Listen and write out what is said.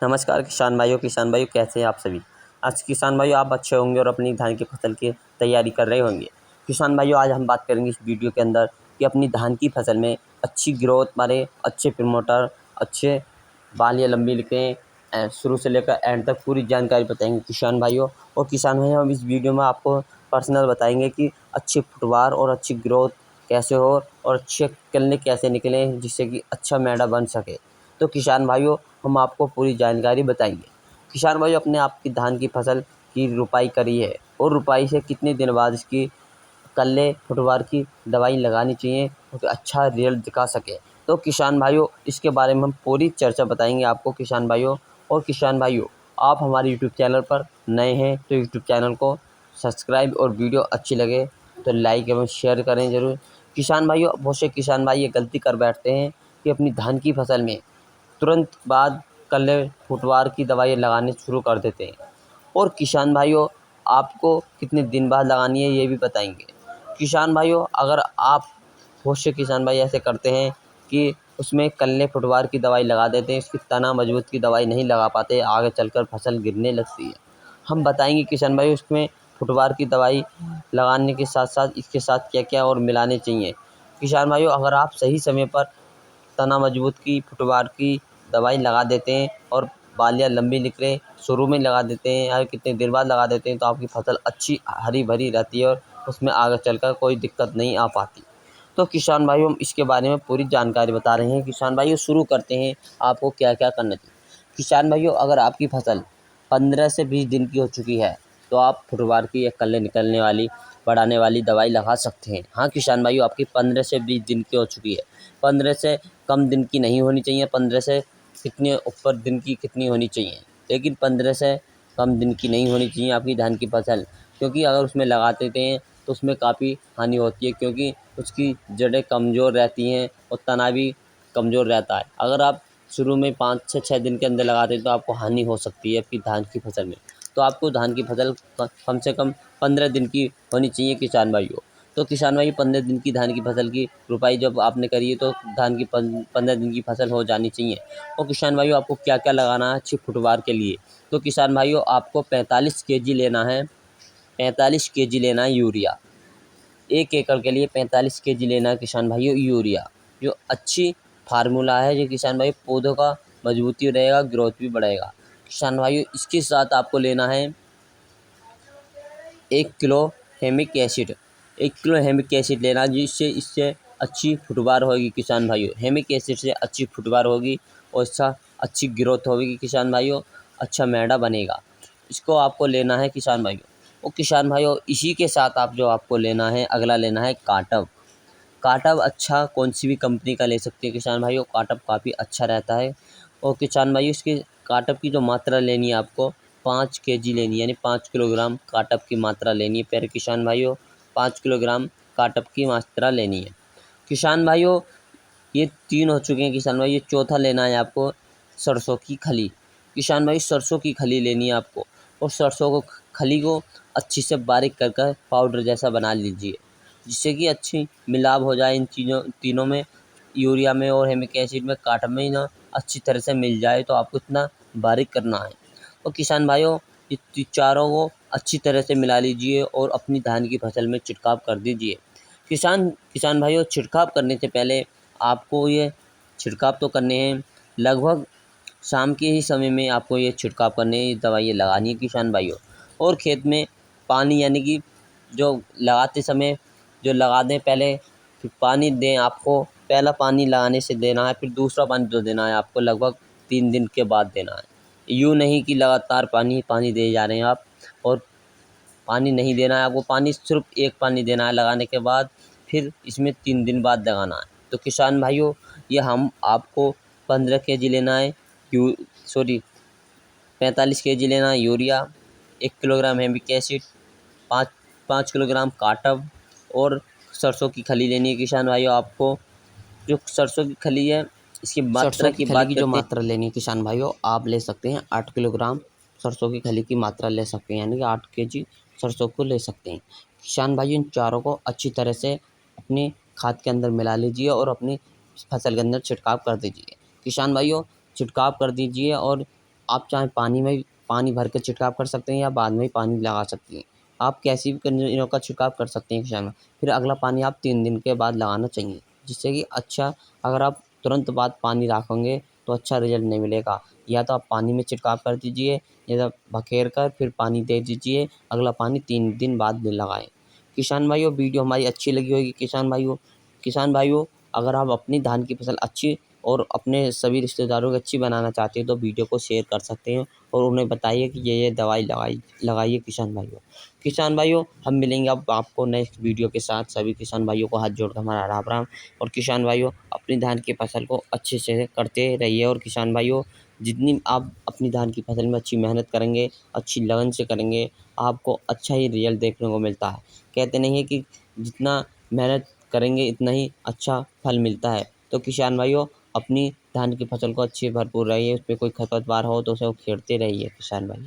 नमस्कार किसान भाइयों कैसे हैं आप सभी। आज किसान भाइयों आप अच्छे होंगे और अपनी धान की फसल की तैयारी कर रहे होंगे। किसान भाइयों आज हम बात करेंगे इस वीडियो के अंदर कि अपनी धान की फसल में अच्छी ग्रोथ मारे, अच्छे प्रमोटर, अच्छे बाल या लंबी लिखें, शुरू से लेकर एंड तक पूरी जानकारी बताएंगे किसान भाइयों। और किसान भाइयों हम इस वीडियो में आपको पर्सनल बताएंगे कि अच्छी फुटवार और अच्छी ग्रोथ कैसे हो और अच्छे कलने कैसे निकलें जिससे कि अच्छा मैडा बन सके। तो किसान भाइयों हम आपको पूरी जानकारी बताएंगे। किसान भाइयों अपने आपकी धान की फसल की रुपाई करी है और रुपाई से कितने दिन बाद इसकी कल्ले फुटवार की दवाई लगानी चाहिए क्योंकि अच्छा रिजल्ट दिखा सके। तो किसान भाइयों इसके बारे में हम पूरी चर्चा बताएंगे आपको किसान भाइयों। और किसान भाइयों आप हमारे यूट्यूब चैनल पर नए हैं तो यूट्यूब चैनल को सब्सक्राइब और वीडियो अच्छी लगे तो लाइक एवं शेयर करें ज़रूर। किसान भाइयों बहुत से किसान भाई ये गलती कर बैठते हैं कि अपनी धान की फसल में तुरंत बाद कल्ले फुटवार की दवाई लगाने शुरू कर देते हैं। और किसान भाइयों आपको कितने दिन बाद लगानी है ये भी बताएंगे। किसान भाइयों अगर आप बहुत से किसान भाई ऐसे करते हैं कि उसमें कल्ले फुटवार की दवाई लगा देते हैं, इसकी तना मजबूत की दवाई नहीं लगा पाते, आगे चलकर फसल गिरने लगती है। हम बताएंगे किसान भाई उसमें फुटवार की दवाई लगाने के साथ साथ इसके साथ क्या क्या और मिलाने चाहिए। किसान भाइयों अगर आप सही समय पर तना मजबूत की फुटवार की दवाई लगा देते हैं और बालियाँ लंबी निकले शुरू में लगा देते हैं या कितने देर बाद लगा देते हैं तो आपकी फसल अच्छी हरी भरी रहती है और उसमें आगे चलकर कोई दिक्कत नहीं आ पाती। तो किसान भाइयों हम इसके बारे में पूरी जानकारी बता रहे हैं। किसान भाइयों शुरू करते हैं आपको क्या क्या करना चाहिए। किसान भाइयों अगर आपकी फसल 15 से 20 दिन की हो चुकी है तो आप फुटवार की या कल्ले निकलने वाली बढ़ाने वाली दवाई लगा सकते हैं। हाँ किसान भाइयों आपकी 15 से 20 दिन की हो चुकी है, 15 से कम दिन की नहीं होनी चाहिए, 15 से कितने ऊपर दिन की कितनी होनी चाहिए, लेकिन 15 से कम दिन की नहीं होनी चाहिए आपकी धान की फसल। क्योंकि अगर उसमें लगा देते हैं तो उसमें काफ़ी हानि होती है क्योंकि उसकी जड़ें कमज़ोर रहती हैं और तना भी कमज़ोर रहता है। अगर आप शुरू में 5 से 6 दिन के अंदर लगाते हैं तो आपको हानि हो सकती है आपकी धान की फसल में। तो आपको धान की फसल कम से कम 15 दिन की होनी चाहिए किसान भाइयों। तो किसान भाई 15 दिन की धान की फसल की रुपाई जब आपने करी है तो धान की 15 दिन की फसल हो जानी चाहिए। और किसान भाइयों आपको क्या क्या लगाना है अच्छी फुटवार के लिए। तो किसान भाइयों आपको 45 केजी लेना है, 45 केजी लेना है यूरिया। 1 एकड़ के लिए 45 केजी लेना है किसान भाइयों यूरिया, जो अच्छी फार्मूला है जो किसान भाई पौधों का मजबूती रहेगा, ग्रोथ भी बढ़ेगा। किसान भाइयों इसके साथ आपको लेना है 1 किलो हेमिक एसिड, 1 किलो हेमिक एसिड लेना जिससे इससे अच्छी फुटवार होगी किसान भाइयों। हेमिक एसिड से अच्छी फुटवार होगी और इसका अच्छी ग्रोथ होगी किसान भाइयों, अच्छा मैडा बनेगा। इसको आपको लेना है किसान भाइयों। और किसान भाइयों इसी के साथ आप जो आपको लेना है अगला लेना है काटव। काटव अच्छा कौन सी भी कंपनी का ले सकते हैं किसान भाइयों, काटव काफ़ी अच्छा रहता है। और किसान भाइयों इसकी काटव की जो मात्रा लेनी है आपको 5 केजी लेनी है, यानी 5 किलोग्राम काटव की मात्रा लेनी है। प्यारे किसान भाइयों 5 किलोग्राम काटव की मात्रा लेनी है। किसान भाइयों ये 3 हो चुके हैं किसान भाई, ये चौथा लेना है आपको सरसों की खली। किसान भाई सरसों की खली लेनी है आपको और सरसों को खली को अच्छी से बारीक कर कर पाउडर जैसा बना लीजिए जिससे कि अच्छी मिलाप हो जाए इन चीज़ों तीनों में, यूरिया में और हेमिक एसिड में, काटव में ना अच्छी तरह से मिल जाए। तो आपको इतना बारीक करना है। तो किसान भाइयों ये चारों को अच्छी तरह से मिला लीजिए और अपनी धान की फसल में छिड़काव कर दीजिए। किसान भाइयों छिड़काव करने से पहले आपको ये छिड़काव तो करने हैं, लगभग शाम के ही समय में आपको ये छिड़काव करने हैं, ये दवाइयाँ लगानी है किसान भाइयों। और खेत में पानी यानी कि जो लगाते समय जो लगा दें पहले, फिर पानी दें आपको, पहला पानी लगाने से देना है, फिर दूसरा पानी जो देना है आपको लगभग 3 दिन के बाद देना है। यूँ नहीं कि लगातार पानी दे जा रहे हैं आप और पानी नहीं देना है आपको, पानी सिर्फ एक पानी देना है लगाने के बाद, फिर इसमें 3 दिन बाद लगाना है। तो किसान भाइयों ये हम आपको 15 केजी लेना है 45 केजी लेना है यूरिया, 1 किलोग्राम हेमिक एसिड, 5 किलोग्राम काटव और सरसों की खली लेनी है किसान भाइयों आपको। जो सरसों की खली है इसकी मात्रा की बात करते हैं। मात्रा लेनी है किसान भाइयों आप ले सकते हैं 8 किलोग्राम सरसों की खली की मात्रा ले सकते हैं, यानी कि 8 केजी सरसों को ले सकते हैं। किसान भाइयों इन चारों को अच्छी तरह से अपनी खाद के अंदर मिला लीजिए और अपनी फसल के अंदर छिड़काव कर दीजिए। किसान भाइयों छिड़काव कर दीजिए और आप चाहे पानी भर के छिड़काव कर सकते हैं या बाद में पानी लगा सकती हैं। आप कैसी भी कंडीशनों का छिड़काव कर सकते हैं किसान। फिर अगला पानी आप 3 दिन के बाद लगाना चाहिए, जिससे कि अच्छा, अगर आप तुरंत बाद पानी रखोगे तो अच्छा रिजल्ट नहीं मिलेगा। या तो आप पानी में छिड़काव कर दीजिए या तो बखेर कर फिर पानी दे दीजिए, अगला पानी 3 दिन बाद में लगाएँ। किसान भाइयों, वीडियो हमारी अच्छी लगी होगी किसान भाइयों, अगर आप अपनी धान की फसल अच्छी और अपने सभी रिश्तेदारों को अच्छी बनाना चाहते हैं तो वीडियो को शेयर कर सकते हैं और उन्हें बताइए कि ये दवाई लगाइए किसान भाइयों, हम मिलेंगे अब आपको नेक्स्ट वीडियो के साथ। सभी किसान भाइयों को हाथ जोड़कर हमारा राम राम। और किसान भाइयों, अपनी धान की फसल को अच्छे से करते रहिए। और किसान भाइयों, जितनी आप अपनी धान की फसल में अच्छी मेहनत करेंगे, अच्छी लगन से करेंगे, आपको अच्छा ही रिजल्ट देखने को मिलता है। कहते नहीं है कि जितना मेहनत करेंगे इतना ही अच्छा फल मिलता है। तो किसान भाइयों, अपनी धान की फसल को अच्छी भरपूर रहिए, उस पे कोई खरपतवार हो तो उसे उखेड़ते रहिए किसान भाई।